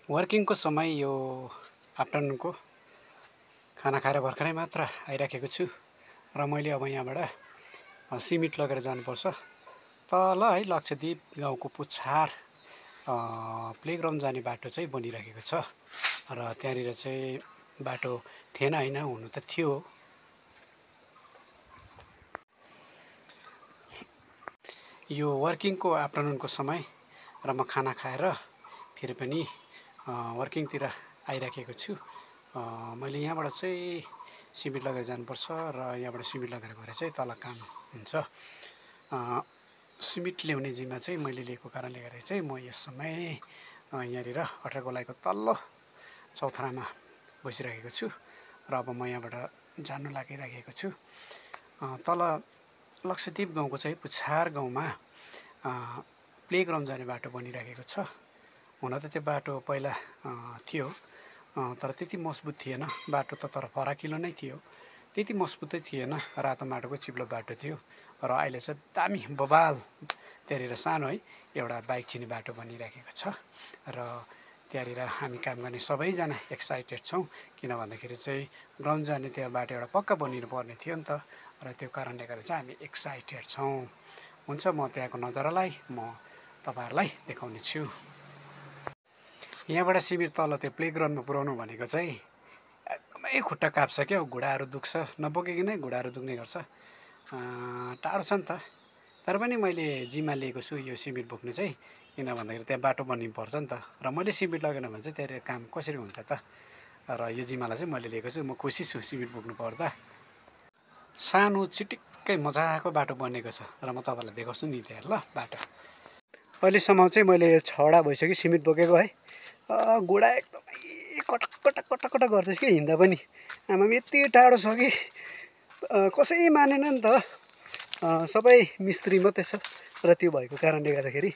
वर्किङको समय यो आफ्टरनुनको खाना खाएर भर्खरै मात्र आइराखेको छु र मैले अब यहाँबाट सिमेन्ट लगेर जानुपर्छ तल है लक्षद्वीप गाउँको पुच्छार प्लेग्राउन्ड जाने बाटो चाहिँ बनिरहेको छ र त्यहाँनिर चाहिँ बाटो थिएन हैन हुनु त थियो। यो वर्किङको आफ्टरनुनको समय र म खाना खाएर फेरि पनि वर्किङतिर आइराखेको छु। मैले यहाँबाट चाहिँ सिमेन्ट लगेर जानुपर्छ र यहाँबाट सिमेन्ट लगेर गएर चाहिँ तल काम हुन्छ। सिमेन्ट ल्याउने जिम्मा चाहिँ मैले लिएको कारणले गर्दा चाहिँ म यस समय यहाँनिर अठरगोलाईको तल्लो चौथरामा बसिरहेको छु र अब म यहाँबाट जानु लागिरहेको छु। तल लक्षद्वीप गाउँको चाहिँ पुच्छार गाउँमा प्लेग्राउन्ड जाने बाटो बनिरहेको छ। हुन त त्यो बाटो पहिला थियो तर त्यति मजबुत थिएन बाटो त तर फराकिलो नै थियो त्यति मजबुतै थिएन रातो माटोको चिप्लो बाटो थियो र अहिले चाहिँ दामी बबाल त्यहाँनिर सानो है एउटा बाइक छिर्ने बाटो बनिरहेको छ र त्यहाँनिर हामी काम गर्ने सबैजना एक्साइटेड छौँ किन भन्दाखेरि चाहिँ ग्राउन्ड जाने त्यो बाटो एउटा पक्का बनिनु पर्ने थियो नि त र त्यो कारणले गर्दा चाहिँ हामी एक्साइटेड छौँ। हुन्छ म त्यहाँको नजारालाई म तपाईहरुलाई देखाउने छु। यहाँबाट शिविर तल त्यो प्लेग्राउन्डमा पुर्याउनु भनेको चाहिँ एकदमै खुट्टा काप्छ क्या घुँडाहरू दुख्छ नबोकिकनै घुँडाहरू दुख्ने गर्छ टाढो छ नि त तर पनि मैले जिम्मा लिएको छु यो सिमेन्ट बोक्ने चाहिँ किन भन्दाखेरि त्यहाँ बाटो बनिनु पर्छ नि त र मैले सिमेन्ट लगेन भने चाहिँ त्यहाँ काम कसरी हुन्छ त र यो जिम्मालाई चाहिँ मैले लिएको छु। म खुसी छु सिमेन्ट बोक्नु पर्दा। सानो चिटिक्कै मजाको बाटो बनेको छ र म तपाईँलाई देखाउँछु नि त्यहाँ ल बाटो। अहिलेसम्म चाहिँ मैले 6 वटा भइसक्यो सिमेन्ट बोकेको है। घुँडा एकदमै कटक कटक कटक कटक गर्दैछ कि हिँड्दा पनि आमा यति टाढो छ कि कसै मानेन नि त सबै मिस्त्री मात्रै छ र त्यो भएको कारणले गर्दाखेरि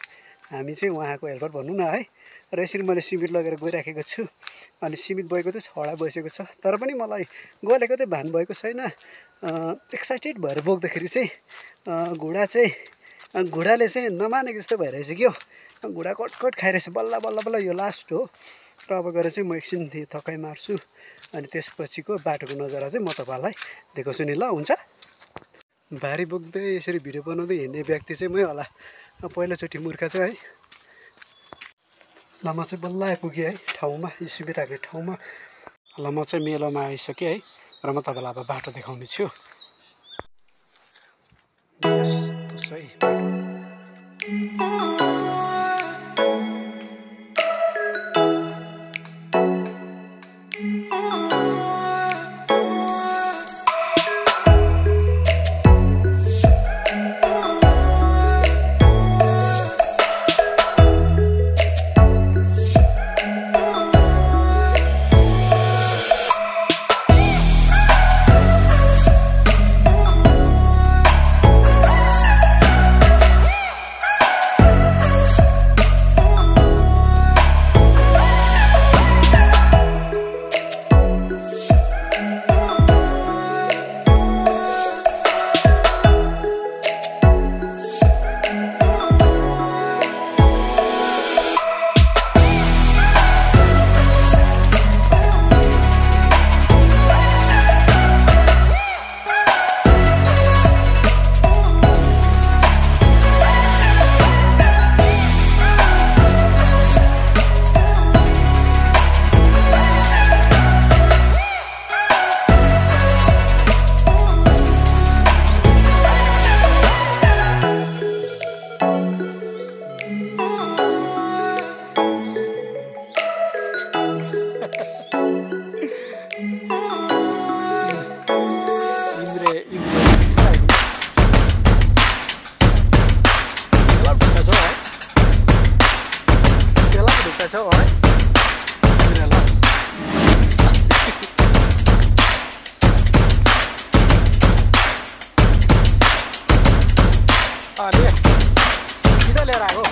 हामी चाहिँ उहाँको हेल्पर भनौँ न है। र यसरी मैले सिमेन्ट लगेर गइराखेको छु अनि सिमेन्ट बोकेको चाहिँ 6 वटा बसेको छ तर पनि मलाई गलेको चाहिँ भान भएको छैन। एक्साइटेड भएर बोक्दाखेरि चाहिँ घुँडाले चाहिँ नमानेको जस्तो भइरहेछ क्या घुँडा कटकट खाइरहेछ बल्ल बल्ल बल्ल यो लास्ट हो र अब गएर चाहिँ म एकछिन थकाइ मार्छु अनि त्यसपछिको बाटोको नजारा चाहिँ म तपाईँलाई देखाउँछु नि ल हुन्छ। भारी बोक्दै यसरी भिडियो बनाउँदै हिँड्ने व्यक्ति चाहिँ मै होला पहिलोचोटि मूर्ख चाहिँ है। ल म चाहिँ बल्ल आइपुगेँ है ठाउँमा सिमेन्ट राख्ने ठाउँमा। ल म चाहिँ मेलोमा आइसकेँ है र म तपाईँलाई अब बाटो देखाउने छु। सीधा ले रहा है वो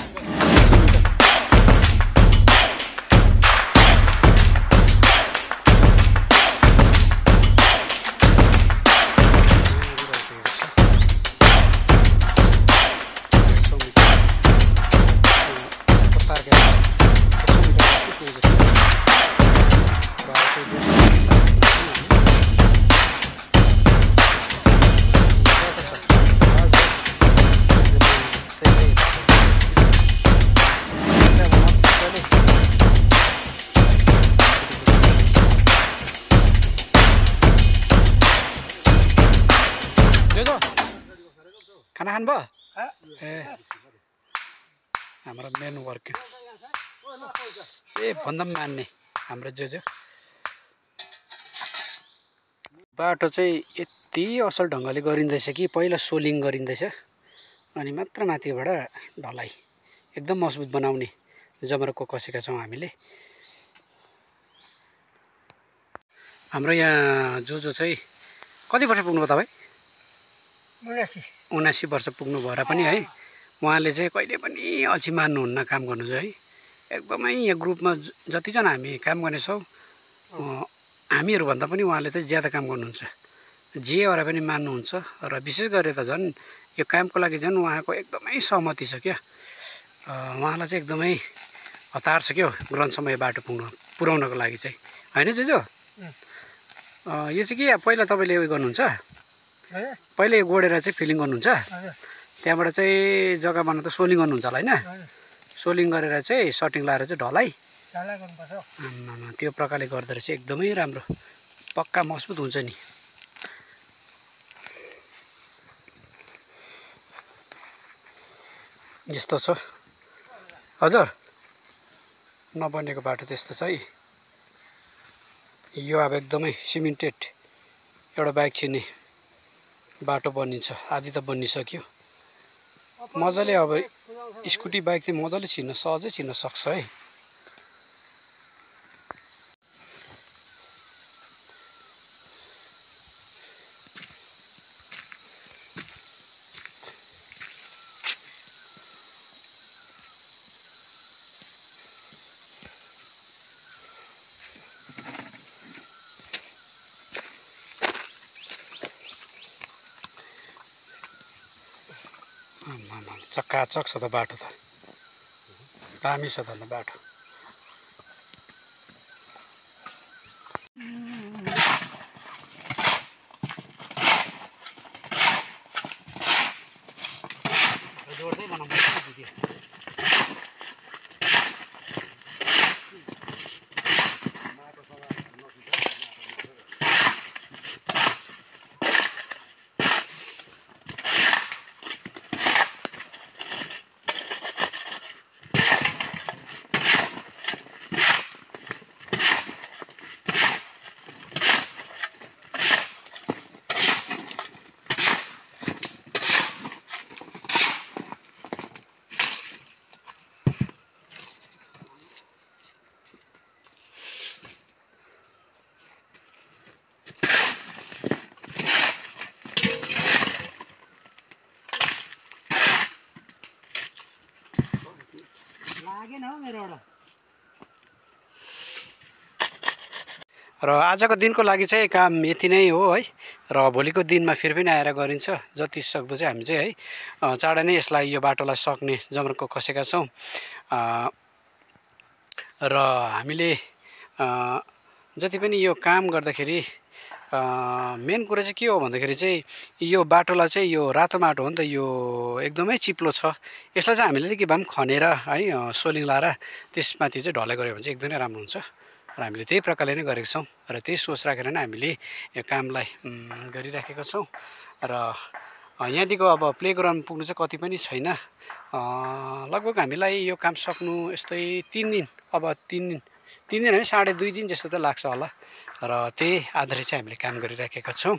खाना खानुभयो ए हाम्रो मेन वर्क भन्दा पनि मान्ने हाम्रो जो बाटो चाहिँ यति असल ढङ्गले गरिँदैछ कि पहिला सोलिङ गरिँदैछ अनि मात्र माथिबाट ढलाइ एकदम मजबुत बनाउने जमरको कसेका छौँ हामीले। हाम्रो यहाँ जो चाहिँ कति वर्ष पुग्नु भयो तपाईँ? 79 वर्ष पुग्नु भएर पनि है उहाँले चाहिँ कहिले पनि अल्छी मान्नुहुन्न काम गर्नु चाहिँ है। एकदमै यहाँ ग्रुपमा जतिजना हामी काम गर्नेछौँ हामीहरूभन्दा पनि उहाँले चाहिँ ज्यादा काम गर्नुहुन्छ, जे भएर पनि मान्नुहुन्छ र विशेष गरेर त झन् यो कामको लागि झन् उहाँको एकदमै सहमति छ क्या। उहाँलाई चाहिँ एकदमै हतार छ क्या ग्रन्थसम्म बाटो पुर्याउनको लागि चाहिँ होइन जो यो चाहिँ के पहिला तपाईँले उयो गर्नुहुन्छ पहिले गोडेर चाहिँ फिलिङ गर्नुहुन्छ त्यहाँबाट चाहिँ जग्गा बनाउँदा सोलिङ गर्नुहुन्छ होला होइन? सोलिङ गरेर चाहिँ सटिङ लाएर चाहिँ ढलाइ गर्नुपर्छ। त्यो प्रकारले गर्दा चाहिँ एकदमै राम्रो पक्का मजबुत हुन्छ नि। यस्तो छ हजुर नबनेको बाटो त्यस्तो छ है। यो अब एकदमै सिमेन्टेड एउटा बाइक छिर्ने बाटो बनिन्छ, आदि त बनिसक्यो मजाले। अब स्कुटी बाइक चाहिँ मजाले छिर्न सहजै छिर्न सक्छ है। चक्काचक छ त बाटो त दामी छ त बाटो। जोड्दै बनाउनु र आजको दिनको लागि चाहिँ काम यति नै हो है। र भोलिको दिनमा फेरि पनि आएर गरिन्छ। जति सक्दो चाहिँ हामी चाहिँ है चाँडै नै यसलाई यो बाटोलाई सक्ने जमर्को कसेका छौँ। र हामीले जति पनि यो काम गर्दाखेरि मेन कुरा चाहिँ के हो भन्दाखेरि चाहिँ यो बाटोलाई चाहिँ यो रातो माटो हो नि त, यो एकदमै चिप्लो छ। यसलाई चाहिँ हामीले के भए पनि खनेर है सोलिङ लाएर त्यसमाथि चाहिँ ढलाइ गऱ्यो भने चाहिँ एकदमै राम्रो हुन्छ। र हामीले त्यही प्रकारले नै गरेको छौँ र त्यही सोच राखेर नै हामीले यो कामलाई गरिराखेका छौँ। र यहाँदेखिको अब प्लेग्राउन्ड पुग्नु चाहिँ कति पनि छैन, लगभग हामीलाई यो काम सक्नु यस्तै 3 दिन, अब 3 दिन होइन 2.5 दिन जस्तो त लाग्छ होला। र त्यही आधारले चाहिँ हामीले काम गरिराखेका छौँ।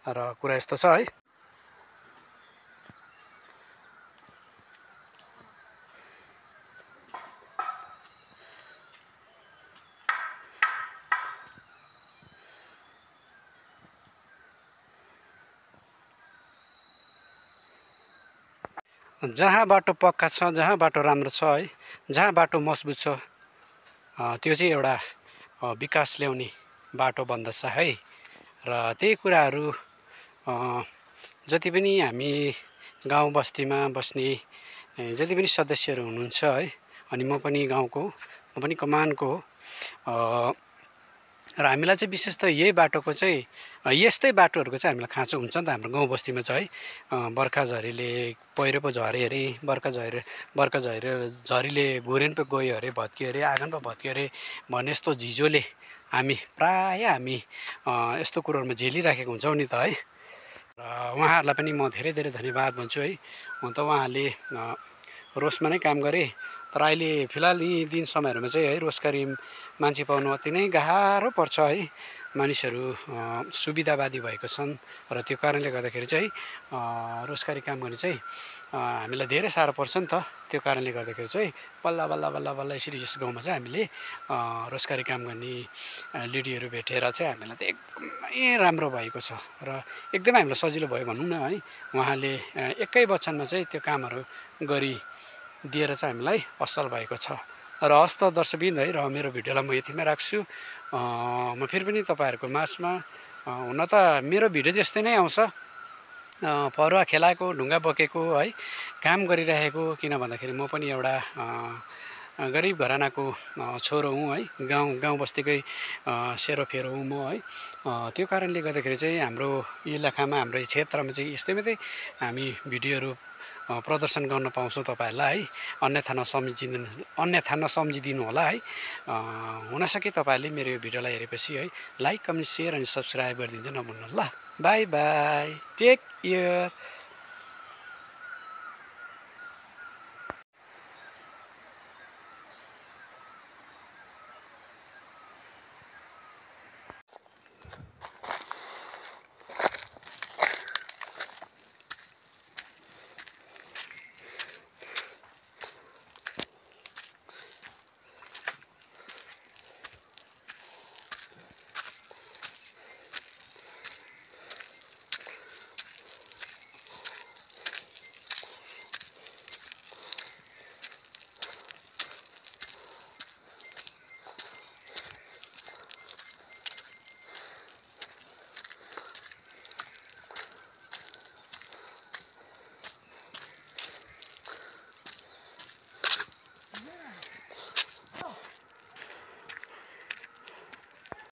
र कुरा यस्तो छ है। जहाँ बाटो पक्का छ, जहाँ बाटो राम्रो छ है, जहाँ बाटो मजबुत छ त्यो चाहिँ एउटा विकास ल्याउने बाटो बन्दछ है। र त्यही कुराहरू जति पनि हामी गाउँ बस्तीमा बस्ने जति पनि सदस्यहरू हुनुहुन्छ है, अनि म पनि गाउँको, म पनि कमानको हो। र हामीलाई चाहिँ विशेष त यही बाटोको चाहिँ यस्तै बाटोहरूको चाहिँ हामीलाई खाँचो हुन्छ नि त। हाम्रो गाउँ बस्तीमा चाहिँ है बर्खा झरीले पहिरो पो झऱ्यो अरे, बर्खा झरीले घुरेन पो गयो अरे, भत्कियो अरे, आँगन पो भत्कियो अरे भन्ने यस्तो झिजोले हामी प्रायः यस्तो कुरोहरूमा झेलिराखेको हुन्छौँ नि त है। र उहाँहरूलाई पनि म धेरै धेरै धन्यवाद भन्छु है। हुन त उहाँहरूले रोजमा नै काम गरे, तर अहिले फिलहाल यी दिन समयहरूमा चाहिँ है रोजगारी मान्छे पाउनु अति नै गाह्रो पर्छ है। मानिसहरू सुविधावादी भएको छन् र त्यो कारणले गर्दाखेरि चाहिँ रोजगारी काम गर्ने चाहिँ हामीलाई धेरै साह्रो पर्छ नि त। त्यो कारणले गर्दाखेरि चाहिँ बल्ल बल्ल बल्ल बल्ल यसरी यस गाउँमा चाहिँ हामीले रोजगारी काम गर्ने लेडीहरू भेटेर चाहिँ हामीलाई चाहिँ एकदमै राम्रो भएको छ र एकदमै हामीलाई सजिलो भयो भनौँ न है। उहाँले एकै वचनमा चाहिँ त्यो कामहरू गरिदिएर चाहिँ हामीलाई असल भएको छ। र हस्त दर्शकवृन्द है, र मेरो भिडियोलाई म यतिमै राख्छु। म फेरि पनि तपाईँहरूको माझमा हुन त मेरो भिडियो जस्तै नै आउँछ, परुवा खेलाएको, ढुङ्गा बोकेको है काम गरिरहेको। किन भन्दाखेरि म पनि एउटा गरिब घरानाको छोरो हुँ है, गाउँ बस्तीकै सेरोफेरो हुँ म है। त्यो कारणले गर्दाखेरि चाहिँ हाम्रो इलाकामा, हाम्रो क्षेत्रमा चाहिँ यस्तैमा चाहिँ हामी भिडियोहरू प्रदर्शन गर्न पाउँछौँ तपाईँहरूलाई है। अन्यथा नसम्झिदिनु होला है। हुनसके तपाईँहरूले मेरो यो भिडियोलाई हेरेपछि है लाइक, कमेन्ट, सेयर अनि सब्सक्राइब गरिदिन्छ नभुल्नु ल। Bye bye, take care.